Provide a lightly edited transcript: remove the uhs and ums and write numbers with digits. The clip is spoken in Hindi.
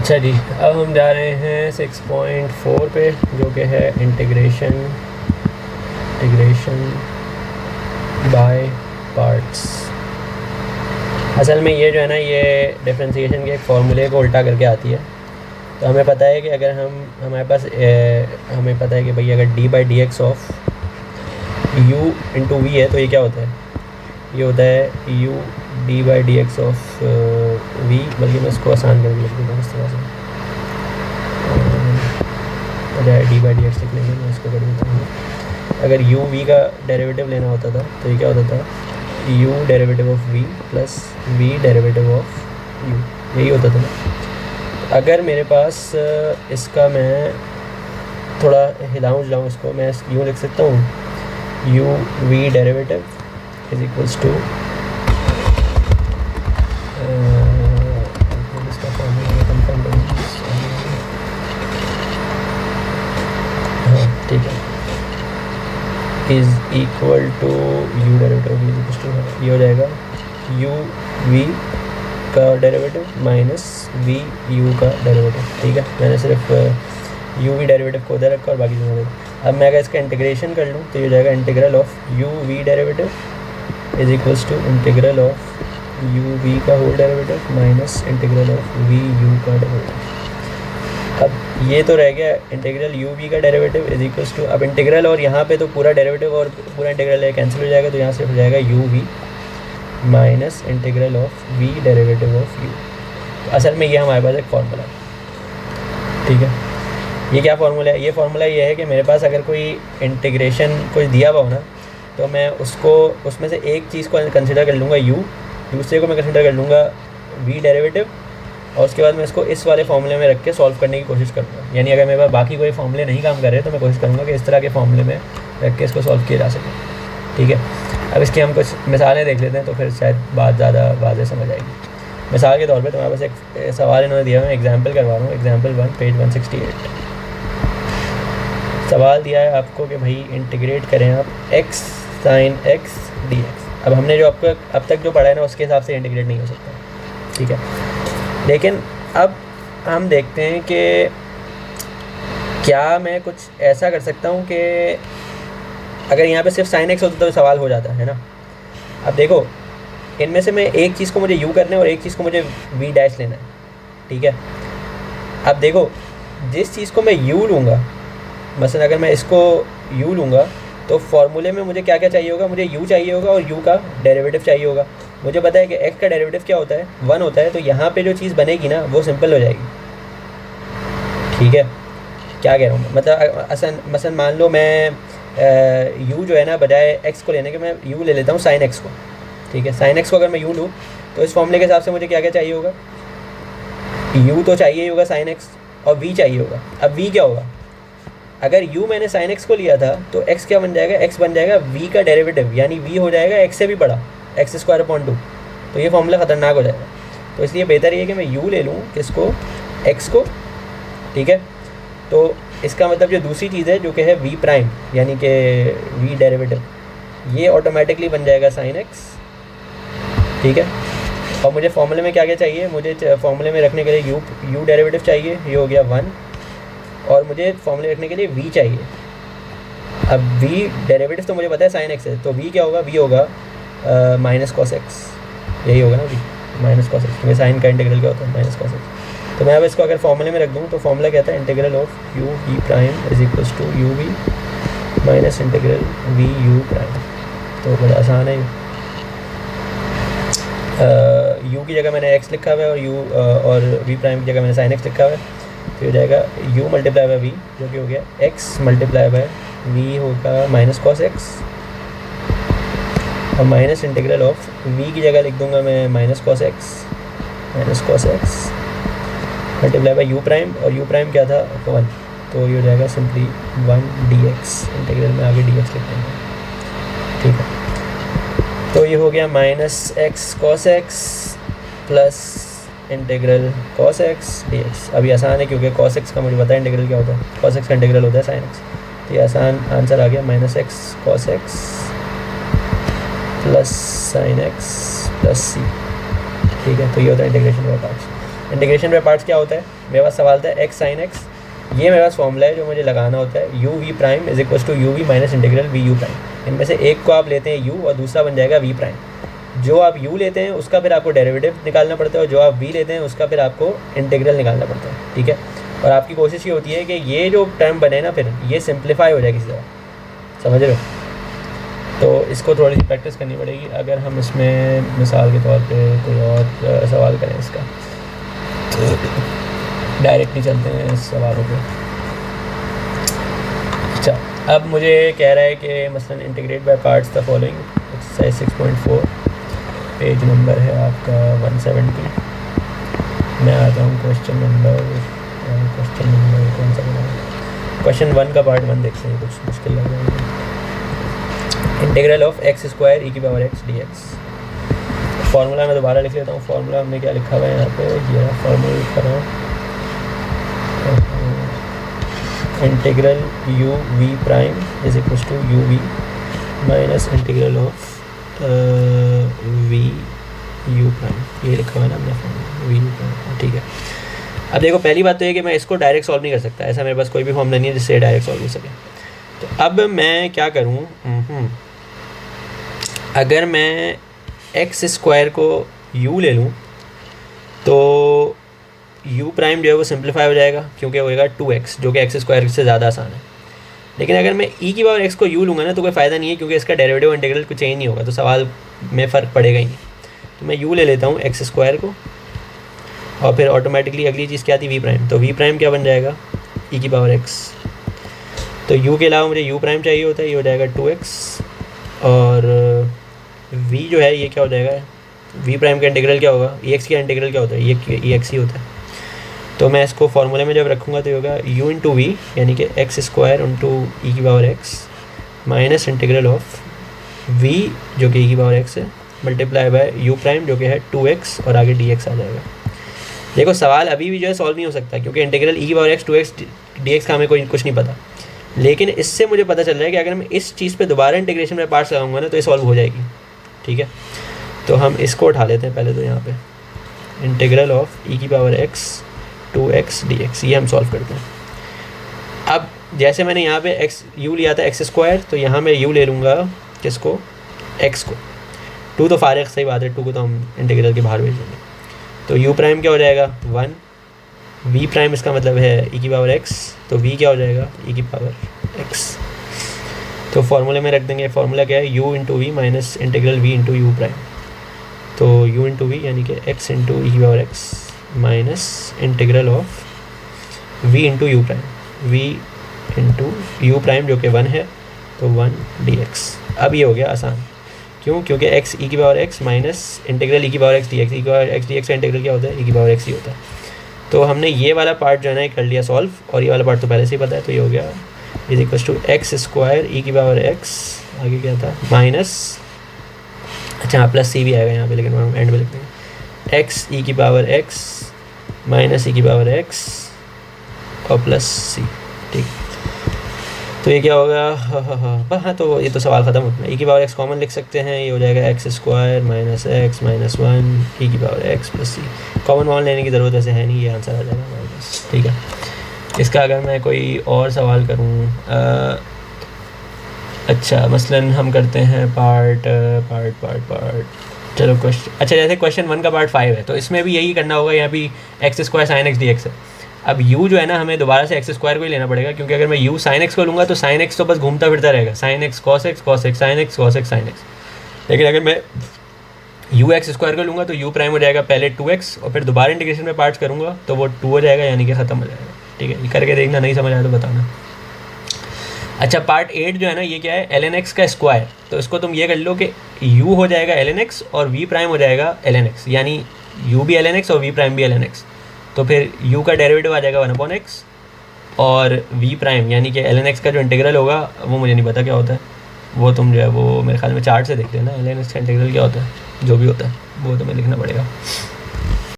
अच्छा जी, अब हम जा रहे हैं 6.4 पे, जो कि है इंटीग्रेशन बाय पार्ट्स। असल में ये जो है ना, ये डिफरेंशिएशन के एक फार्मूले को उल्टा करके आती है। तो हमें पता है कि अगर हमारे पास हमें पता है कि भाई अगर d by d x of u into v है तो ये क्या होता है, ये होता है u d by d x of v. बल्कि मैं इसको आसान करके लिख दूँगा इस तरह से, डी बाई डी एक्स लिख लेंगे। मैं इसको कर देता हूँ, अगर यू वी का डेरिवेटिव लेना होता था तो ये क्या होता था, u derivative of v plus v derivative of u, यही होता था ना। अगर मेरे पास इसका मैं थोड़ा हिलाऊँ जुलाऊँ इसको, मैं यूँ लिख सकता हूँ, u we derivative is equals to इसका फॉर्मूला कंफर्म करेंगे। हाँ ठीक है, is equal to u derivative, ये हो जाएगा यू वी का डेरिवेटिव माइनस वी यू का डेरिवेटिव। ठीक है, मैंने सिर्फ यू वी डेरिवेटिव को उधर रखा और बाकी चीज़ें। अब मैं अगर इसका इंटीग्रेशन कर लूँ तो ये हो जाएगा integral of you we derivative is equals to integral of you we का whole derivative minus integral of we you का डेरिवेटिव। अब ये तो रह गया इंटीग्रल यू वी का डेरिवेटिव इज इक्वल्स टू, अब इंटीग्रल और यहाँ पे तो पूरा डेरिवेटिव और पूरा इंटीग्रल है कैंसिल हो जाएगा, तो यहाँ से हो जाएगा u v minus integral of v derivative of u. असल में ये हमारे पास एक फार्मूला है। ठीक है, ये क्या फार्मूला है, ये फार्मूला ये है कि मेरे पास अगर कोई इंटीग्रेशन कुछ दिया हुआ हो ना, तो मैं उसको उसमें से एक चीज़ को कंसिडर कर लूँगा यू, दूसरे को मैं कंसिडर कर लूँगा वी डेरिवेटिव, और उसके बाद मैं इसको इस वाले फॉर्मूले में रख के सॉल्व करने की कोशिश करूँगा। यानी अगर मेरे पास बाकी कोई फॉर्मूले नहीं काम कर रहे तो मैं कोशिश करूँगा कि इस तरह के फॉर्मूले में रख के इसको सॉल्व किया जा सके। ठीक है, अब इसकी हम कुछ मिसालें देख लेते हैं तो फिर शायद बात ज़्यादा वाज़ेह समझ आएगी। मिसाल के तौर पे तुम्हारे पास एक सवाल इन्होंने दिया है, मैं एग्जाम्पल करवा रहा हूँ। एग्जाम्पल 1 पेज 168 सवाल दिया है आपको कि भाई इंटीग्रेट करें आप x sin x dx। अब हमने जो आपको अब तक जो पढ़ा है ना उसके हिसाब से इंटीग्रेट नहीं हो सकता। ठीक है, लेकिन अब हम देखते हैं कि क्या मैं कुछ ऐसा कर सकता हूँ कि अगर यहाँ पे सिर्फ sin x होता तो सवाल हो जाता है ना। अब देखो, इनमें से मैं एक चीज़ को मुझे u करना है और एक चीज़ को मुझे v डैश लेना है। ठीक है, अब देखो जिस चीज़ को मैं u लूँगा, मसलन अगर मैं इसको u लूँगा तो फॉर्मूले में मुझे क्या क्या चाहिए होगा, मुझे u चाहिए होगा और u का डेरिवेटिव चाहिए होगा। मुझे पता है कि x का डेरिवेटिव क्या होता है, 1 होता है, तो यहाँ पे जो चीज़ बनेगी ना वो सिंपल हो जाएगी। ठीक है, क्या कह रहा हूँ मैं, मतलब मसलन मान लो मैं u जो है ना, बजाय x को लेने के मैं u ले लेता हूँ sin x को। ठीक है, sin x को अगर मैं u लूँ तो इस फॉर्मूले के हिसाब से मुझे क्या क्या चाहिए होगा, u तो चाहिए ही होगा sin x और v चाहिए होगा। अब v क्या होगा, अगर u मैंने sin x को लिया था तो x क्या बन जाएगा, x बन जाएगा v का डेरिवेटिव, यानी v हो जाएगा x से भी बड़ा, x स्क्वायर अपॉन 2। तो ये फॉर्मूला ख़तरनाक हो जाएगा। तो इसलिए बेहतर ये है कि मैं u ले लूँ, किसको, x को। ठीक है, तो इसका मतलब जो दूसरी चीज़ है जो कि है v प्राइम, यानी कि v डेरिवेटिव, ये ऑटोमेटिकली बन जाएगा sin x। ठीक है, और मुझे फॉर्मूले में क्या क्या चाहिए, मुझे फॉर्मूले में रखने के लिए u डेरिवेटिव चाहिए, ये हो गया 1, और मुझे फॉर्मूले रखने के लिए v चाहिए। अब v डेरिवेटिव तो मुझे पता है sin x है, तो v क्या होगा, v होगा माइनस कॉस एक्स, यही होगा ना v, माइनस कॉस एक्स, क्योंकि साइन का इंटीग्रल क्या होता है, माइनस कॉस एक्स। तो मैं अब इसको अगर फॉर्मूले में रख दूँ तो फॉर्मूला कहता है integral of you v prime is equals to u v minus integral v u prime. तो बड़ा आसान है। u की जगह मैंने x लिखा हुआ है और v प्राइम की जगह मैंने sin x लिखा हुआ है। तो हो जाएगा u मल्टीप्लाई बाय v, जो कि हो गया x मल्टीप्लाई बाय v होगा माइनस कॉस x, और माइनस इंटीग्रल ऑफ v की जगह लिख दूंगा मैं minus cos x multiply by u prime, और u प्राइम क्या था 1, तो ये हो जाएगा सिंपली 1 dx, इंटीग्रल में आगे dx लिख देंगे। ठीक है, तो ये हो गया minus x cos x plus integral cos x dx। अभी आसान है क्योंकि cos x का मुझे पता है इंटीग्रल क्या होता है, cos x का इंटीग्रल होता है sin x। तो ये आसान आंसर आ गया minus x cos x plus sin x plus c। ठीक है, तो ये होता है इंटीग्रेशन का पार्ट। इंटीग्रेशन बाय पार्ट्स क्या होता है, मेरे पास सवाल था एक्स साइन एक्स, ये मेरे पास फॉर्मूला है जो मुझे लगाना होता है u v prime is equal to u v minus integral v u prime. इनमें से एक को आप लेते हैं यू और दूसरा बन जाएगा वी प्राइम। जो आप यू लेते हैं उसका फिर आपको डेरिवेटिव निकालना पड़ता है और जो आप वी लेते हैं उसका फिर आपको इंटीग्रल निकालना पड़ता है, ठीक है। और आपकी कोशिश ये होती है कि ये जो टर्म बने ना फिर ये सिंप्लीफाई हो जाए किसी तरह, समझ रहे हो। तो इसको थोड़ी सी प्रैक्टिस करनी पड़ेगी। अगर हम इसमें मिसाल के तौर पे कोई और सवाल करें इसका, डायरेक्टली चलते हैं इस सवालों पे। अच्छा, अब मुझे कह रहा है कि मसलन integrate by parts the following, exercise 6.4, page number है आपका 170। मैं आता हूँ क्वेश्चन नंबर कौन सा बनाऊँ, क्वेश्चन 1 का पार्ट 1 देखते हैं, कुछ मुश्किल लग रहा है। Integral of x square E की power x D x. Formula मैं दोबारा लिख लेता हूँ। फार्मूला हमने क्या लिखा हुआ है यहाँ पे, ये फार्मूला लिखा रहा हूँ, integral you v prime is equal to u v minus integral of we u prime, ये लिखा हुआ है ना हमने फार्मूला वी यू प्राइम, ठीक है। अब देखो पहली बात तो ये कि मैं इसको डायरेक्ट सॉल्व नहीं कर सकता, ऐसा मेरे पास कोई भी फॉर्मूला नहीं है जिससे डायरेक्ट सॉल्व हो सके। तो अब मैं क्या करूँ, अगर मैं एक्स स्क्वायर को u ले लूँ तो u प्राइम जो है वो सिंप्लीफाई हो जाएगा क्योंकि होएगा 2x जो कि एक्स स्क्वायर से ज़्यादा आसान है। लेकिन अगर मैं e की पावर x को u लूँगा ना तो कोई फ़ायदा नहीं है क्योंकि इसका डेरिवेटिव इंटीग्रल कुछ चेंज नहीं होगा, तो सवाल में फ़र्क पड़ेगा ही नहीं। तो मैं u ले लेता हूँ एक्स स्क्वायर को और फिर ऑटोमेटिकली अगली चीज़ क्या थी, v प्राइम। तो v प्राइम क्या बन जाएगा, e की पावर x। तो u के अलावा मुझे u प्राइम चाहिए होता है, ये हो जाएगा 2x और v जो है ये क्या हो जाएगा, v प्राइम का इंटीग्रल क्या होगा, ex का इंटीग्रल क्या होता है, ये ex ही होता है। तो मैं इसको फार्मूले में जब रखूँगा तो ये होगा u इंटू वी यानी कि एक्स स्क्वायर इंटू ई की power x minus integral of v जो कि e की पावर x है मल्टीप्लाई बाय u प्राइम जो कि है 2x और आगे dx आ जाएगा। देखो सवाल अभी भी जो है सॉल्व नहीं हो सकता क्योंकि इंटीग्रल e की पावर x 2x dx का हमें कोई कुछ नहीं पता, लेकिन इससे मुझे पता चल रहा है कि अगर मैं इस चीज़ पे दोबारा इंटीग्रेशन में पार्ट्स लगाऊंगा ना तो ये सॉल्व हो जाएगी, ठीक है। तो हम इसको उठा लेते हैं पहले, तो यहाँ पे इंटीग्रल ऑफ ई की पावर x 2x dx ये हम सॉल्व करते हैं। अब जैसे मैंने यहाँ पे x u लिया था एक्स स्क्वायर, तो यहाँ मैं u ले लूँगा किसको, x को। 2 तो फारिग, सही बात है, 2 को तो हम इंटीग्रल के बाहर भेज देंगे। तो u प्राइम क्या हो जाएगा 1, v प्राइम इसका मतलब है e की पावर x, तो v क्या हो जाएगा e की पावर x। तो फार्मूले में रख देंगे, फार्मूला क्या है u into v minus integral v into u prime. तो u इंटू वी यानी कि x इंटू ई की power x minus integral of v into u prime, v into u prime जो कि 1 है तो 1 dx। अब ये हो गया आसान, क्यों, क्योंकि x e की power x minus integral e की पावर x dx, e की पावर x dx का इंटीग्रल क्या होता है, e की पावर x ही होता है। तो हमने ये वाला पार्ट जो है ना कर लिया सॉल्व, और ये वाला पार्ट तो पहले से ही पता है, तो ये हो गया is equal to X square E की पावर x, आगे क्या था माइनस, अच्छा हाँ प्लस सी भी आएगा यहाँ पे लेकिन हम एंड में लिखते हैं, एक्स ई की पावर x माइनस ई की पावर x और प्लस सी, ठीक। तो ये क्या होगा, हाँ तो ये तो सवाल ख़त्म होता है। ई की पावर x कॉमन लिख सकते हैं, ये हो जाएगा x square minus x minus 1 ई की पावर x प्लस सी। कॉमन वन लेने की ज़रूरत वैसे है नहीं, ये आंसर आ जाएगा हमारे पास, ठीक है। इसका अगर मैं कोई और सवाल करूँ, अच्छा मसलन हम करते हैं पार्ट चलो क्वेश्चन, अच्छा जैसे क्वेश्चन 1 का पार्ट 5 है तो इसमें भी यही करना होगा, यहाँ भी x square sine x D x है। अब u जो है ना हमें दोबारा से एक्स स्क्वायर को ही लेना पड़ेगा क्योंकि अगर मैं u साइन एक्स को लूँगा तो साइन एक्स तो बस घूमता फिरता रहेगा, sine x cos x sine x cos x sine x. लेकिन अगर मैं u एक्स स्क्वायर को लूँगा तो u प्राइम हो जाएगा पहले 2x और फिर दोबारा इंटीग्रेशन में पार्ट्स करूँगा तो वो 2 हो जाएगा यानी कि ख़त्म हो जाएगा, ठीक है। ये करके देखना, नहीं समझ आया तो बताना। अच्छा पार्ट 8 जो है ना ये क्या है, ln x का स्क्वायर। तो इसको तुम ये कर लो कि u हो जाएगा ln x और v प्राइम हो जाएगा ln x, यानी u भी ln x और v प्राइम भी ln x। तो फिर u का डेरिवेटिव आ जाएगा 1/x और v प्राइम यानी कि ln x का जो इंटीग्रल होगा वो मुझे नहीं पता क्या होता है, वो तुम जो है वो मेरे ख्याल में चार्ट से देख लेना, ln x का इंटीग्रल क्या होता है, जो भी होता है वो तुम्हें लिखना पड़ेगा।